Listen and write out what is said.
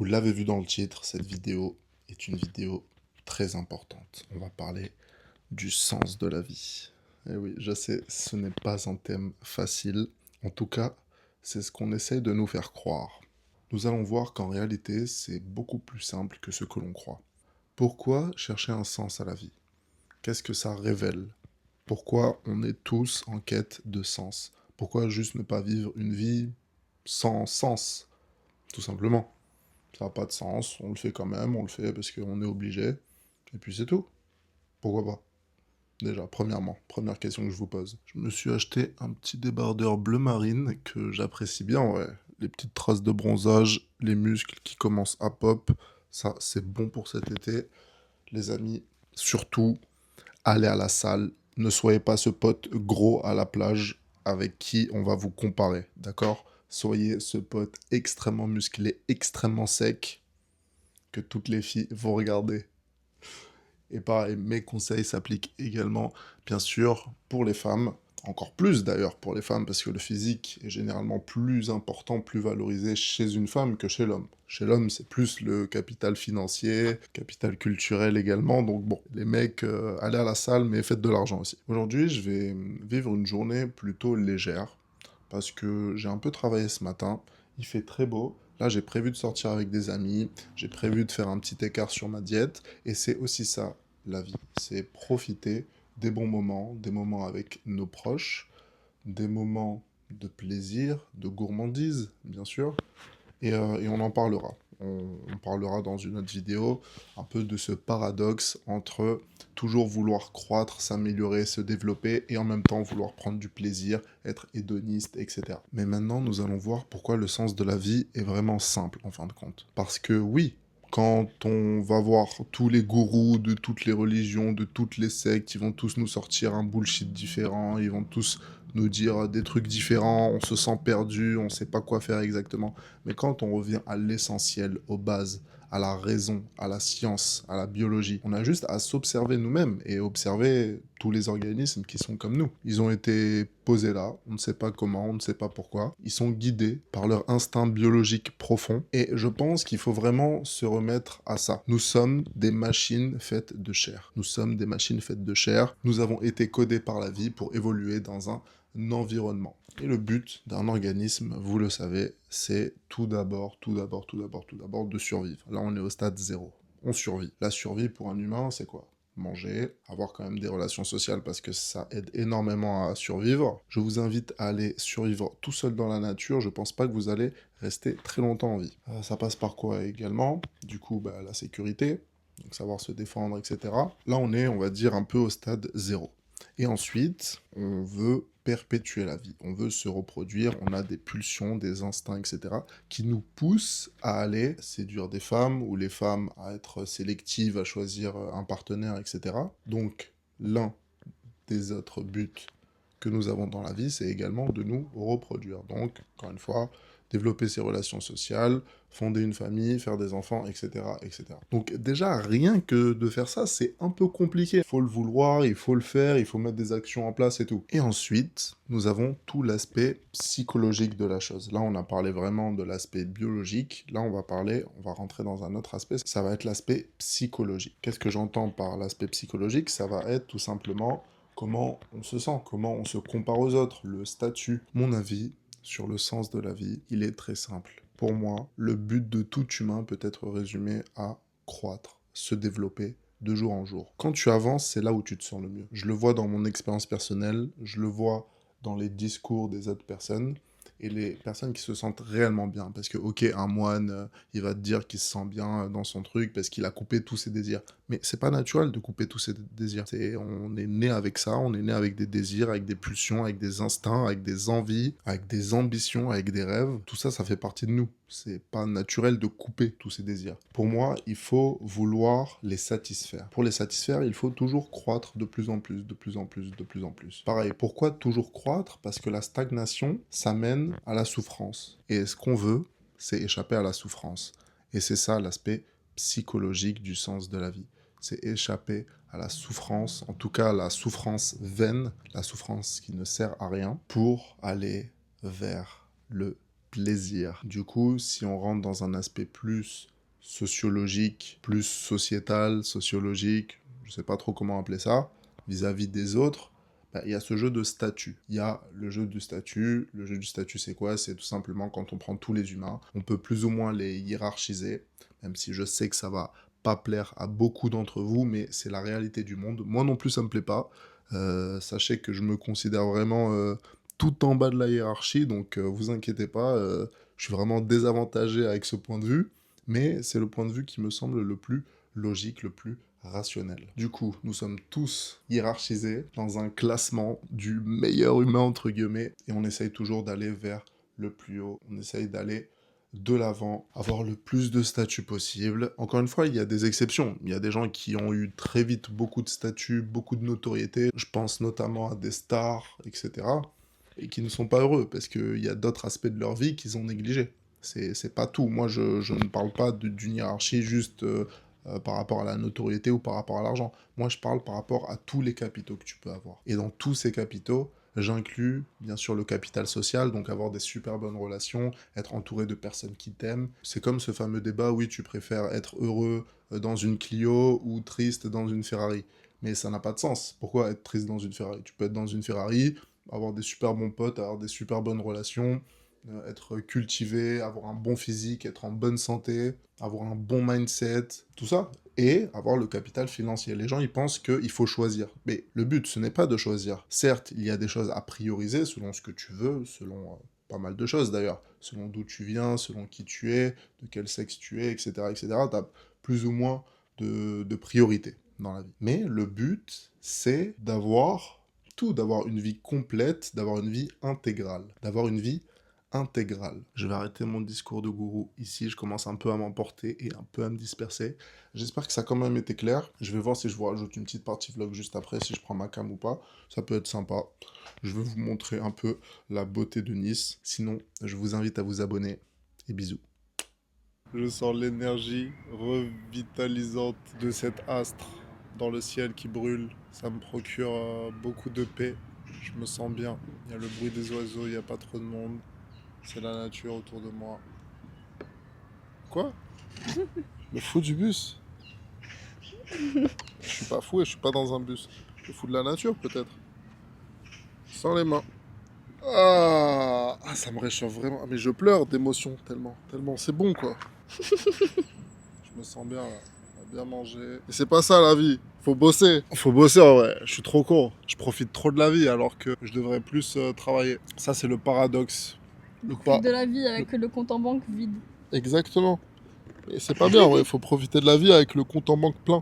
Vous l'avez vu dans le titre, cette vidéo est une vidéo très importante. On va parler du sens de la vie. Et oui, je sais, ce n'est pas un thème facile. En tout cas, c'est ce qu'on essaie de nous faire croire. Nous allons voir qu'en réalité, c'est beaucoup plus simple que ce que l'on croit. Pourquoi chercher un sens à la vie? Qu'est-ce que ça révèle? Pourquoi on est tous en quête de sens? Pourquoi juste ne pas vivre une vie sans sens? Tout simplement. Ça n'a pas de sens, on le fait quand même, on le fait parce qu'on est obligé, et puis c'est tout. Pourquoi pas? Déjà, premièrement, première question que je vous pose. Je me suis acheté un petit débardeur bleu marine que j'apprécie bien, ouais. Les petites traces de bronzage, les muscles qui commencent à pop, ça c'est bon pour cet été. Les amis, surtout, allez à la salle, ne soyez pas ce pote gros à la plage avec qui on va vous comparer, d'accord? Soyez ce pote extrêmement musclé, extrêmement sec, que toutes les filles vont regarder. Et pareil, mes conseils s'appliquent également, bien sûr, pour les femmes, encore plus d'ailleurs pour les femmes, parce que le physique est généralement plus important, plus valorisé chez une femme que chez l'homme. Chez l'homme, c'est plus le capital financier, capital culturel également, donc bon, les mecs, allez à la salle, mais faites de l'argent aussi. Aujourd'hui, je vais vivre une journée plutôt légère, parce que j'ai un peu travaillé ce matin, il fait très beau, là j'ai prévu de sortir avec des amis, j'ai prévu de faire un petit écart sur ma diète, et c'est aussi ça, la vie. C'est profiter des moments avec nos proches, des moments de plaisir, de gourmandise, bien sûr, et on en parlera. On parlera dans une autre vidéo un peu de ce paradoxe entre toujours vouloir croître, s'améliorer, se développer et en même temps vouloir prendre du plaisir, être hédoniste, etc. Mais maintenant, nous allons voir pourquoi le sens de la vie est vraiment simple en fin de compte. Parce que oui, quand on va voir tous les gourous de toutes les religions, de toutes les sectes, ils vont tous nous sortir un bullshit différent, ils vont tous nous dire des trucs différents, on se sent perdu, on sait pas quoi faire exactement. Mais quand on revient à l'essentiel, aux bases, à la raison, à la science, à la biologie, on a juste à s'observer nous-mêmes et observer tous les organismes qui sont comme nous. Ils ont été posés là, on ne sait pas comment, on ne sait pas pourquoi. Ils sont guidés par leur instinct biologique profond et je pense qu'il faut vraiment se remettre à ça. Nous sommes des machines faites de chair. Nous sommes des machines faites de chair. Nous avons été codés par la vie pour évoluer dans un environnement. Et le but d'un organisme, vous le savez, c'est tout d'abord de survivre. Là, on est au stade 0. On survit. La survie pour un humain, c'est quoi? Manger, avoir quand même des relations sociales parce que ça aide énormément à survivre. Je vous invite à aller survivre tout seul dans la nature. Je pense pas que vous allez rester très longtemps en vie. Ça passe par quoi également? Du coup, la sécurité, donc savoir se défendre, etc. Là, on est, on va dire, un peu au stade 0. Et ensuite, on veut perpétuer la vie, on veut se reproduire, on a des pulsions, des instincts, etc., qui nous poussent à aller séduire des femmes, ou les femmes à être sélectives, à choisir un partenaire, etc. Donc, l'un des autres buts que nous avons dans la vie, c'est également de nous reproduire. Donc, encore une fois, développer ses relations sociales, fonder une famille, faire des enfants, etc., etc. Donc déjà, rien que de faire ça, c'est un peu compliqué. Il faut le vouloir, il faut le faire, il faut mettre des actions en place et tout. Et ensuite, nous avons tout l'aspect psychologique de la chose. Là, on a parlé vraiment de l'aspect biologique. Là, on va rentrer dans un autre aspect. Ça va être l'aspect psychologique. Qu'est-ce que j'entends par l'aspect psychologique? Ça va être tout simplement comment on se sent, comment on se compare aux autres, le statut. Mon avis sur le sens de la vie, il est très simple. Pour moi, le but de tout humain peut être résumé à croître, se développer de jour en jour. Quand tu avances, c'est là où tu te sens le mieux. Je le vois dans mon expérience personnelle, je le vois dans les discours des autres personnes, et les personnes qui se sentent réellement bien. Parce que, ok, un moine, il va te dire qu'il se sent bien dans son truc parce qu'il a coupé tous ses désirs. Mais c'est pas naturel de couper tous ses désirs. On est né avec ça, on est né avec des désirs, avec des pulsions, avec des instincts, avec des envies, avec des ambitions, avec des rêves. Tout ça, ça fait partie de nous. C'est pas naturel de couper tous ces désirs. Pour moi, il faut vouloir les satisfaire. Pour les satisfaire, il faut toujours croître de plus en plus, de plus en plus, de plus en plus. Pareil, pourquoi toujours croître? Parce que la stagnation, ça mène à la souffrance. Et ce qu'on veut, c'est échapper à la souffrance. Et c'est ça l'aspect psychologique du sens de la vie. C'est échapper à la souffrance, en tout cas la souffrance vaine, la souffrance qui ne sert à rien, pour aller vers le plaisir. Du coup, si on rentre dans un aspect plus sociologique, plus sociétal, sociologique, je sais pas trop comment appeler ça, vis-à-vis des autres, bah, il y a ce jeu de statut. Il y a le jeu du statut. Le jeu du statut, c'est quoi? C'est tout simplement quand on prend tous les humains, on peut plus ou moins les hiérarchiser, même si je sais que ça va pas plaire à beaucoup d'entre vous, mais c'est la réalité du monde. Moi non plus, ça me plaît pas. Sachez que je me considère vraiment tout en bas de la hiérarchie, donc vous inquiétez pas, je suis vraiment désavantagé avec ce point de vue, mais c'est le point de vue qui me semble le plus logique, le plus rationnel. Du coup, nous sommes tous hiérarchisés dans un classement du meilleur humain, entre guillemets, et on essaye toujours d'aller vers le plus haut, on essaye d'aller de l'avant, avoir le plus de statuts possible. Encore une fois, il y a des exceptions. Il y a des gens qui ont eu très vite beaucoup de statuts, beaucoup de notoriété. Je pense notamment à des stars, etc. Et qui ne sont pas heureux parce qu'il y a d'autres aspects de leur vie qu'ils ont négligés. C'est pas tout. Moi, je ne parle pas d'une hiérarchie juste par rapport à la notoriété ou par rapport à l'argent. Moi, je parle par rapport à tous les capitaux que tu peux avoir. Et dans tous ces capitaux, j'inclus bien sûr le capital social, donc avoir des super bonnes relations, être entouré de personnes qui t'aiment. C'est comme ce fameux débat, oui, tu préfères être heureux dans une Clio ou triste dans une Ferrari. Mais ça n'a pas de sens. Pourquoi être triste dans une Ferrari? Tu peux être dans une Ferrari, avoir des super bons potes, avoir des super bonnes relations, être cultivé, avoir un bon physique, être en bonne santé, avoir un bon mindset, tout ça, et avoir le capital financier. Les gens, ils pensent qu'il faut choisir. Mais le but, ce n'est pas de choisir. Certes, il y a des choses à prioriser selon ce que tu veux, selon pas mal de choses d'ailleurs, selon d'où tu viens, selon qui tu es, de quel sexe tu es, etc., etc. Tu as plus ou moins de priorités dans la vie. Mais le but, c'est d'avoir tout, d'avoir une vie complète, d'avoir une vie intégrale, d'avoir une vie intégrale. Je vais arrêter mon discours de gourou ici, je commence un peu à m'emporter et un peu à me disperser. J'espère que ça a quand même été clair. Je vais voir si je vous rajoute une petite partie vlog juste après, si je prends ma cam ou pas. Ça peut être sympa. Je vais vous montrer un peu la beauté de Nice. Sinon, je vous invite à vous abonner et bisous. Je sens l'énergie revitalisante de cet astre dans le ciel qui brûle. Ça me procure beaucoup de paix. Je me sens bien. Il y a le bruit des oiseaux, il n'y a pas trop de monde. C'est la nature autour de moi. Quoi? Le fou du bus? Je suis pas fou et je suis pas dans un bus. Le fou de la nature peut-être. Sans les mains. Ça me réchauffe vraiment. Ah, mais je pleure d'émotion tellement. Tellement c'est bon quoi. Je me sens bien là. On a bien mangé. Et c'est pas ça la vie. Faut bosser. Faut bosser en vrai. Je suis trop con. Je profite trop de la vie alors que je devrais plus travailler. Ça c'est le paradoxe. Le Profite de la vie avec le compte en banque vide. Exactement. Et c'est pas bien, ouais. Faut profiter de la vie avec le compte en banque plein.